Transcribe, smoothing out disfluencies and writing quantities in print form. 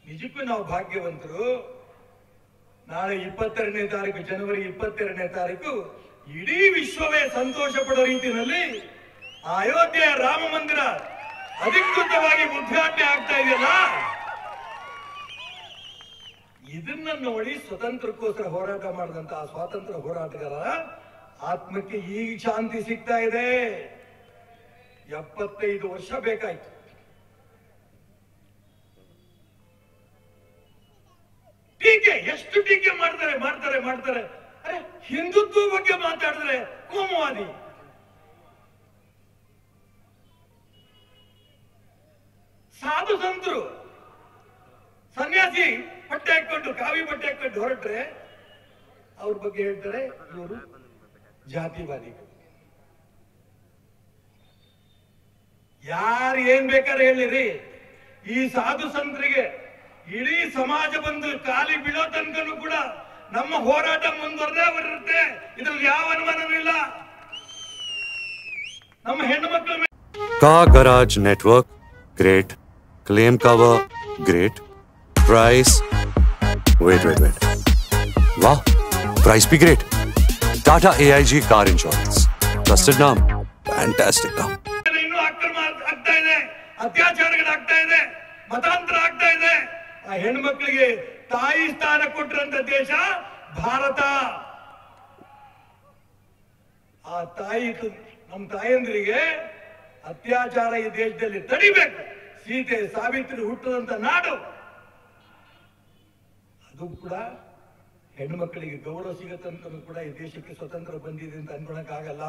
ನಿಜಕ್ಕೂ ನಾವು ಭಾಗ್ಯವಂತರು. ನಾಳೆ 22ನೇ ತಾರೀಕು, ಜನವರಿ 22ನೇ ತಾರೀಕು ಇಡೀ ವಿಶ್ವವೇ ಸಂತೋಷ ಪಡೋ ರೀತಿಯಲ್ಲಿ ಅಯೋಧ್ಯೆಯ ರಾಮ ಮಂದಿರ ಅಧಿಕೃತವಾಗಿ ಉದ್ಘಾಟನೆ ಆಗ್ತಾ ಇದೆಯಲ್ಲ, ಇದನ್ನ ನೋಡಿ ಸ್ವತಂತ್ರಕ್ಕೋಸ್ಕರ ಹೋರಾಟ ಮಾಡಿದಂತ ಆ ಸ್ವಾತಂತ್ರ್ಯ ಹೋರಾಟಗಾರ ಆತ್ಮಕ್ಕೆ ಈಗ ಶಾಂತಿ ಸಿಗ್ತಾ ಇದೆ. 75 ವರ್ಷ ಬೇಕಾಯ್ತು. ಟೀಕೆ ಎಷ್ಟು ಟೀಕೆ ಮಾಡ್ತಾರೆ. ಅರೆ, ಹಿಂದುತ್ವ ಬಗ್ಗೆ ಮಾತಾಡಿದ್ರೆ ಕೋಮುವಾದಿ. ಸಾಧು ಸಂತರು ಸನ್ಯಾಸಿ ಬಟ್ಟೆ ಹಾಕೊಂಡು, ಕಾವಿ ಬಟ್ಟೆ ಹಾಕೊಂಡು ಹೊರಟ್ರೆ ಅವ್ರ ಬಗ್ಗೆ ಹೇಳ್ತಾರೆ ಇವರು ಜಾತಿವಾದಿಗಳು. ಯಾರು ಏನ್ ಬೇಕಾದ್ರೆ ಹೇಳಿರಿ, ಈ ಸಾಧು ಸಂತರಿಗೆ ಇಡೀ ಸಮಾಜ ಬಂದು ಕಾಲಿ ಬೀಳೋ ತನಕನೂ ಕೂಡ ನಮ್ಮ ಹೋರಾಟ ಮುಂದುವರೆದೇ ಬರುತ್ತೆ. ಇದ್ರಲ್ಲಿ ಯಾವ ಅನುಮಾನನೂ ಇಲ್ಲ. ನಮ್ಮ ಹೆಣ್ಣು ಮಕ್ಕಳ car garage network great, claim cover great, price wait वाह, प्राइस भी great. Tata AIG car insurance, trusted नाम, फैंटास्टिक नाम. ಇನ್ನೂ ಅಕ್ರಮ ಆಗ್ತಾ ಇದೆ, ಅತ್ಯಾಚಾರಗಳಾಗ್ತಾ ಇದೆ, ಮತಾಂತರ ಆಗ್ತಾ ಇದೆ. ಆ ಹೆಣ್ಮಕ್ಳಿಗೆ ತಾಯಿ ಸ್ಥಾನ ಕೊಟ್ಟಿರಂತ ದೇಶ ಭಾರತ. ಆ ತಾಯಿ, ನಮ್ಮ ತಾಯಂದ್ರಿಗೆ ಅತ್ಯಾಚಾರ ಈ ದೇಶದಲ್ಲಿ ತಡಿಬೇಕು. ಸೀತೆ ಸಾವಿತ್ರಿ ಹುಟ್ಟದಂತ ನಾಡು. ಅದು ಕೂಡ ಹೆಣ್ಣು ಮಕ್ಕಳಿಗೆ ಗೌರವ ಸಿಗತ್ತಂತ ಕೂಡ ಈ ದೇಶಕ್ಕೆ ಸ್ವತಂತ್ರ ಬಂದಿದೆ ಅಂತ ಅನ್ಕೊಳಕ್ ಆಗಲ್ಲ.